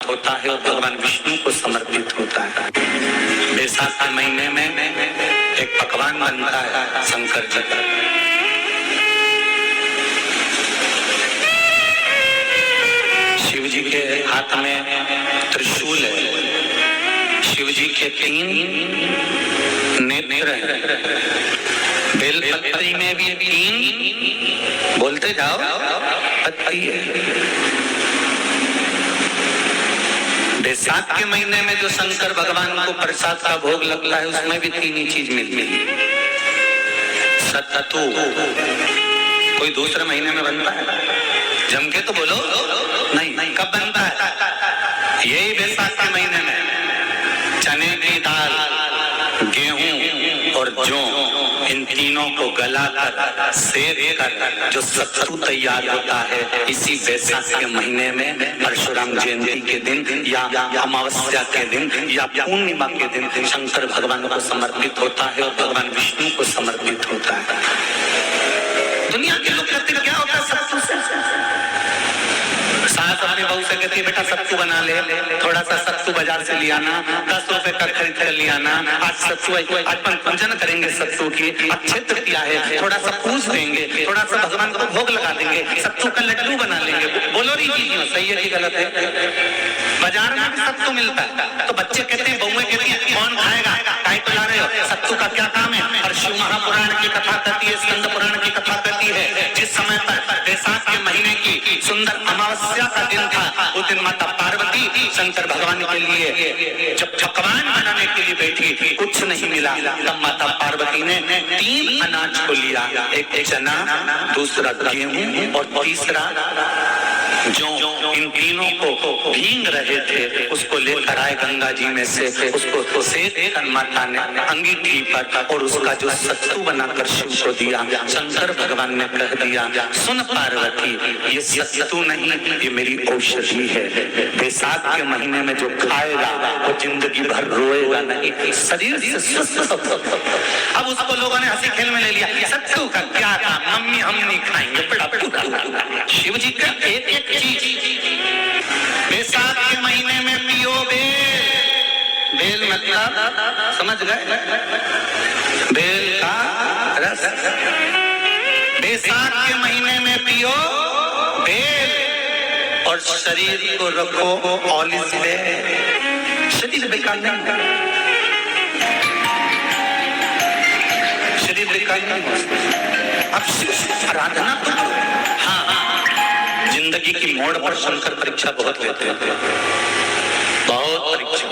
होता है और भगवान विष्णु को समर्पित होता है। बैसाख के महीने में एक पकवान बनता है शंकर जी का। शिव जी के हाथ में त्रिशूल है, शिव जी के 3 नेत्र हैं, बेलपत्री में भी 3 बोलते जाओ पत्ती है। बैसाख के महीने में जो शंकर भगवान को प्रसाद का भोग लगता है उसमें भी 3 ही चीज मिलती है। सत्तू कोई दूसरे महीने में बनता है? जम के तो बोलो नहीं। कब बनता है? यही बैसाख के महीने में। चने की दाल, गेहूं और जौ, इन तीनों को गलाकर सेक कर जो सत्तू तैयार होता है, इसी बैसाख के महीने में परशुराम जयंती के दिन या अमावस्या के दिन या पूर्णिमा के दिन शंकर भगवान को समर्पित होता है और भगवान विष्णु को समर्पित होता है। दुनिया के लोग कहते हैं क्या होता है सत्तू से? सास अपने बहू से कहती है बेटा सत्तू बना ले, थोड़ा सा सत्तू बाजार से ले आना, 10 रुपए का खरीद कर ले आना। आज सत्तू आज पूजन करेंगे सत्तू की, अच्छे तृतीया है, थोड़ा सा पूज देंगे, थोड़ा सा भगवान को भोग लगा देंगे, सत्तू का लड्डू बना लेंगे। बोलो री चीज सही है कि गलत है? बाजार में भी सत्तू मिलता है तो बच्चे कहते हैं, बहुएं कहती है कौन खाएगा? काय तो ला रहे हो? सत्तू का क्या काम है? और शिव महापुराण की कथा कहती है, स्कंद पुराण की कथा कहती है, जिस समय पर बैसाख के महीने की सुंदर अमावस्या का दिन था, उस दिन माता पार्वती शंकर भगवान के लिए जब पकवान बनाने के लिए बैठी, कुछ नहीं मिला, तब माता पार्वती ने 3 अनाज को लिया, एक चना, दूसरा गेहूं और तीसरा जो इन तीनों को भींग रहे थे उसको लेकर आए गंगा जी में से, उसको सेक कर माता ने अंगीठी पर और उसका जो सत्तू बनाकर शिव को दिया। शंकर भगवान ने कह दिया, सुन पार्वती, ये सत्तू नहीं, ये मेरी औषधि है। बैसाख के महीने में जो खाएगा वो जिंदगी भर रोएगा नहीं, शरीर से स्वस्थ। अब उसको लोगों ने हंसी खेल में ले लिया, सत्तू का क्या काम, मम्मी हम नहीं खाएंगे। शिव जी का एक चीज बैसाख के महीने में पियो बेल। बेल मतलब समझ गए? बेल का रस। बैसाख के महीने में पियो बेल और शरीर को रखो ऑलिव से। शरीर बेकार नहीं, शरीर बेकार नहीं। अब आराधना तो हाँ, जिंदगी की मोड़ पर शंकर परीक्षा बहुत लेते हैं, बहुत परीक्षा।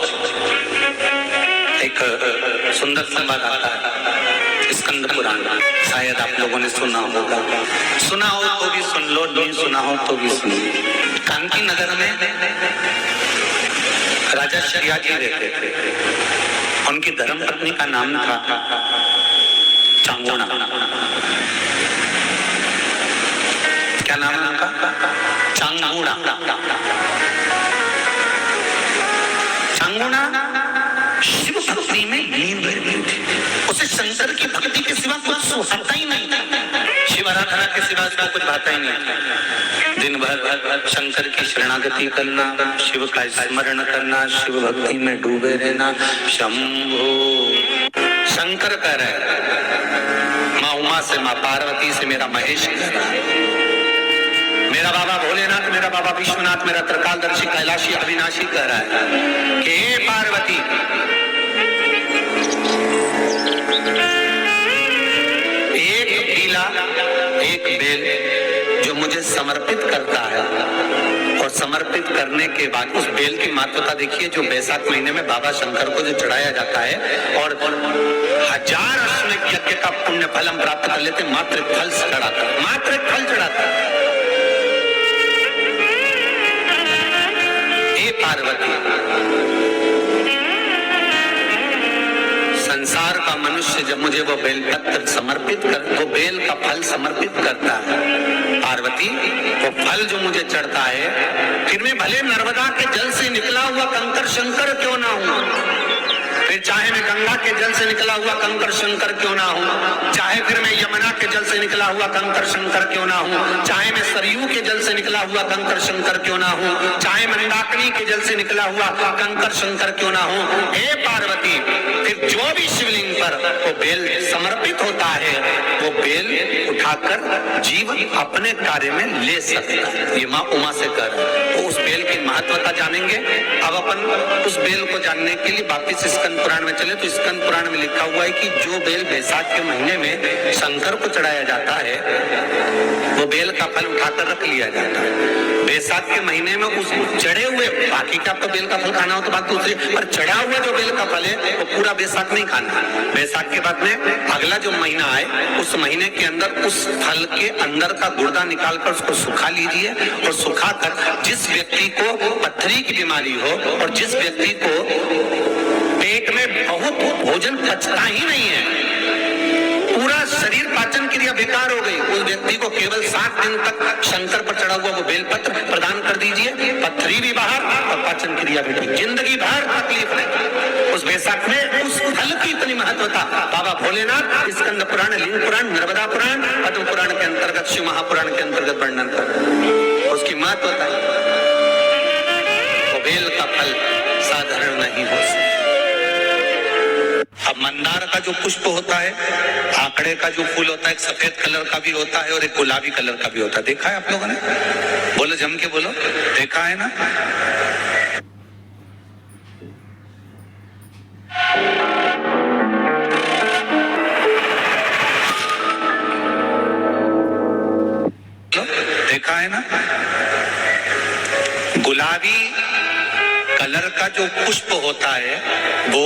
एक सुंदर संवाद आता है स्कंद पुराण, शायद आप लोगों ने सुना होगा, सुना हो तो भी सुन लो, नहीं सुना हो तो भी सुन लो। कांकी नगर में राजा शरियाजी रहते थे, उनकी धर्मपत्नी का नाम था चांगुणा। क्या नाम है उनका? चांगुणा। चांगुणा शिव भक्ति में लीन रहती थी, उसे शंकर की भक्ति के सिवा कुछ सुहाता ही नहीं था, शिव आराधना के सिवा उसको कुछ भाता ही नहीं था। दिन भर शंकर की शरणागति करना, शिव का स्मरण करना, शिव भक्ति में डूबे रहना। शंभो शंकर कह रहे, माँ उमा से, माँ पार्वती से, मेरा महेश कह रहा है, मेरा बाबा भोलेनाथ, मेरा बाबा विश्वनाथ, मेरा त्रिकालदर्शी कैलाशी अविनाशी कह रहा है कि हे पार्वती, एक पीला एक बेल जो मुझे समर्पित करता है, और समर्पित करने के बाद उस बेल की महत्वता देखिए, जो बैसाख महीने में बाबा शंकर को जो चढ़ाया जाता है और 1000 अश्वमेध यज्ञ का पुण्य फल हम प्राप्त कर लेते, मात्र फल चढ़ाता, मात्र फल चढ़ाता। पार्वती, संसार का मनुष्य जब मुझे वो बेलपत्र समर्पित कर, वो बेल का फल समर्पित करता है, पार्वती वो फल जो मुझे चढ़ता है, फिर मैं भले नर्मदा के जल से निकला हुआ कंकर शंकर क्यों ना हूं, फिर चाहे मैं गंगा के जल से निकला हुआ कंकर शंकर क्यों ना हूँ, चाहे फिर मैं यमुना के जल से निकला हुआ कंकर शंकर क्यों ना हूँ, चाहे मैं सरयू के जल से निकला हुआ कंकर शंकर क्यों ना हूँ, चाहे मंदाकिनी के जल से निकला हुआ कंकर शंकर क्यों ना हूँ, हे पार्वती फिर जो भी शिवलिंग पर वो बेल समर्पित होता है वो बेल उठाकर जीवन अपने कार्य में ले सकता है। ये माँ उमा से कर तो उस बेल की महत्वता जानेंगे। अब अपन उस बेल को जानने के लिए वापिस स्कंद पुराण में चले तो स्कंद पुराण में लिखा हुआ है कि जो बेल बैसाख के महीने में शंकर को चढ़ाया जाता है वो बेल का फल उठाकर रख लिया जाता है। बैसाख के महीने में उस चढ़े हुए, बाकी का आपको बेल का फल खाना हो तो बात दूसरी, पर चढ़ा हुआ जो बेल का फल है वो पूरा बैसाख नहीं खाना। बैसाख के बाद में अगला जो महीना आए उस महीने के अंदर उस फल के अंदर का गुर्दा निकालकर उसको सुखा लीजिए और सुखाकर जिस व्यक्ति को पथरी की बीमारी हो और जिस व्यक्ति को पेट में बहुत भोजन पचता ही नहीं है, पूरा शरीर पाचन क्रिया बेकार हो गई, उस व्यक्ति को केवल 7 दिन तक शंकर पर चढ़ा हुआ वो बेलपत्र प्रदान कर दीजिए। पथरी भी बाहर और पाचन क्रिया भी ठीक, जिंदगी भर तकलीफ नहीं। उस बैसाख में उस फल की इतनी महत्वता बाबा भोलेनाथ स्कंद पुराण, लिंग पुराण, नर्मदा पुराण, पद्म पुराण के अंतर्गत, शिव महापुराण के अंतर्गत वर्णन कर उसकी महत्वता है। वो बेल का फल साधारण नहीं हो सकता। अब मंदार का जो पुष्प होता है, आंकड़े का जो फूल होता है, एक सफेद कलर का भी होता है और एक गुलाबी कलर का भी होता है। देखा है आप लोगों ने? बोलो, जम के बोलो, देखा है ना? देखा है ना? गुलाबी कलर का जो पुष्प होता है वो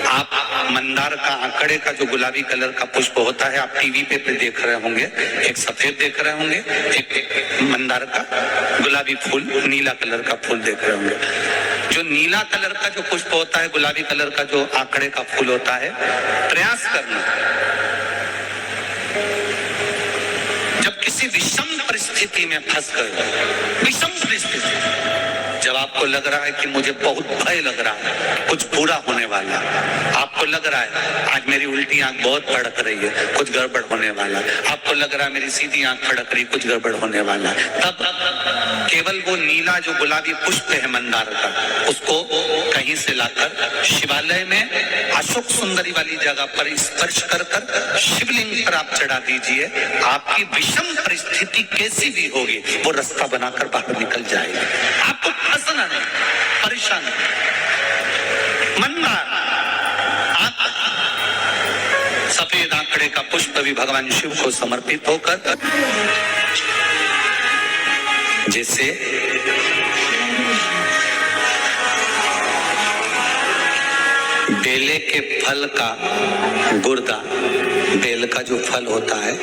आप मंदार का, आंकड़े का जो गुलाबी कलर का पुष्प होता है आप टीवी पे देख रहे होंगे, एक सफेद देख रहे होंगे, एक मंदार का गुलाबी फूल, नीला कलर का फूल देख रहे होंगे। जो नीला कलर का जो पुष्प होता है, गुलाबी कलर का जो आंकड़े का फूल होता है, प्रयास करना जब किसी विषम परिस्थिति में फंस गए, विषम परिस्थिति, जब आपको लग रहा है कि मुझे बहुत भय लग रहा है, कुछ बुरा होने वाला, आपको लग रहा है आज मेरी उल्टी आंख बहुत फड़क रही है, कुछ गड़बड़ होने वाला, आपको लग रहा है मेरी सीधी आंख फड़क रही, कुछ गड़बड़ होने वाला, तब केवल वो नीला जो गुलाबी पुष्प है मंदार का, उसको कहीं से लाकर शिवालय में अशोक सुंदरी वाली जगह पर स्पर्श कर कर शिवलिंग पर आप चढ़ा दीजिए। आपकी विषम परिस्थिति कैसी भी होगी वो रास्ता बनाकर बाहर निकल जाएगी। आपको फंसना नहीं, परेशान नहीं। मंदार सफेद आंकड़े का पुष्प भी भगवान शिव को समर्पित होकर, जैसे बेले के फल का गुर्दा, बेल का जो फल होता है,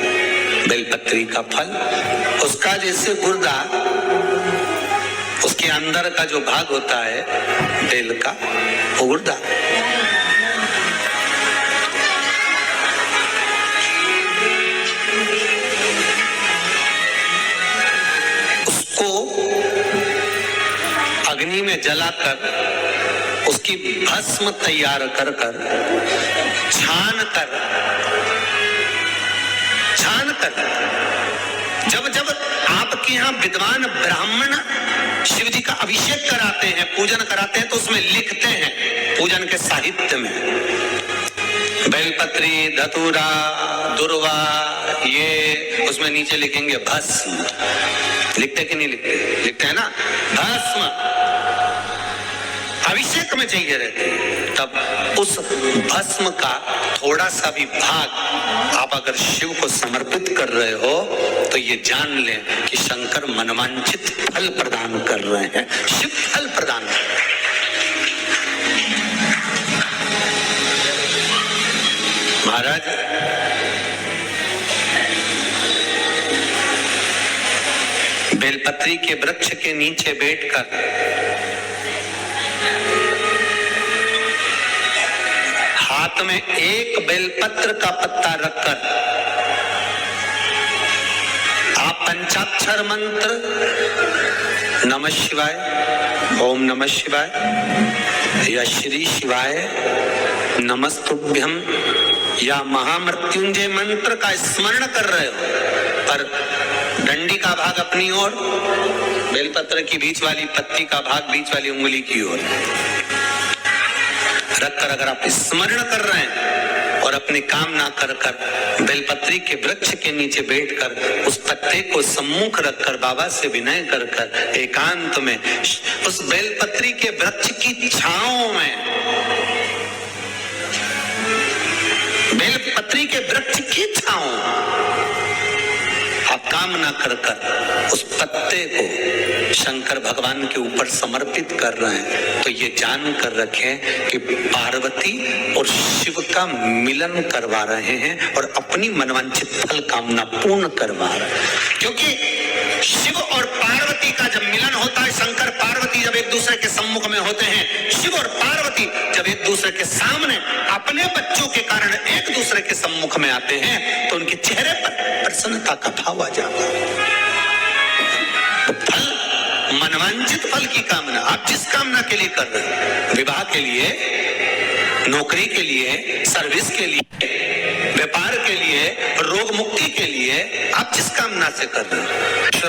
बेलपत्री का फल, उसका जैसे गुर्दा, उसके अंदर का जो भाग होता है बेल का, वो गुर्दा, उसको अग्नि में जलाकर उसकी भस्म तैयार कर कर छान कर जब जब आपके यहाँ विद्वान ब्राह्मण शिव जी का अभिषेक कराते हैं, पूजन कराते हैं, तो उसमें लिखते हैं पूजन के साहित्य में बेलपत्री, धतूरा, दुर्वा, ये उसमें नीचे लिखेंगे भस्म। लिखते कि नहीं लिखते? लिखते हैं ना, भस्म अभिषेक में चाहिए रहते हैं। तब उस भस्म का थोड़ा सा भी भाग आप अगर शिव को समर्पित कर रहे हो तो ये जान लें कि शंकर मनवांछित फल प्रदान कर रहे हैं। शिव फल प्रदान कर रहे हैं। महाराज, बेलपत्री के वृक्ष के नीचे बैठकर हाथ में एक बेलपत्र का पत्ता रखकर आप पंचाक्षर मंत्र नमः शिवाय, ओम नमः शिवाय, या श्री शिवाय नमस्तुभ्यम या महामृत्युंजय मंत्र का स्मरण कर रहे हो, पर डंडी का भाग अपनी ओर, बेलपत्र की बीच वाली पत्ती का भाग बीच वाली उंगली की ओर रखकर अगर आप स्मरण कर रहे हैं और अपनी कामना कर कर बेलपत्री के वृक्ष के नीचे बैठकर उस पत्ते को सम्मुख रखकर बाबा से विनय कर कर एकांत में उस बेलपत्री के वृक्ष की छांव में, बेलपत्री के वृक्ष की छांव आप कामना कर कर उस पत्ते को शंकर भगवान के ऊपर समर्पित कर रहे हैं, तो ये जान कर रखें कि पार्वती और शिव का मिलन करवा रहे हैं और अपनी मनवांछित फल कामना पूर्ण करवा रहे हैं। क्योंकि शिव और पार्वती का जब मिलन होता है, शंकर पार्वती जब एक दूसरे के सम्मुख में होते हैं, शिव और पार्वती जब एक दूसरे के सामने अपने बच्चों के कारण एक दूसरे के सम्मुख में आते हैं, तो उनके चेहरे पर प्रसन्नता का भाव आ जाता है। तो फल, मनवांछित फल की कामना आप जिस कामना के लिए कर रहे हैं, विवाह के लिए, नौकरी के लिए, सर्विस के लिए, व्यापार के लिए, रोग मुक्ति के लिए, आप जिस कामना से कर रहे हैं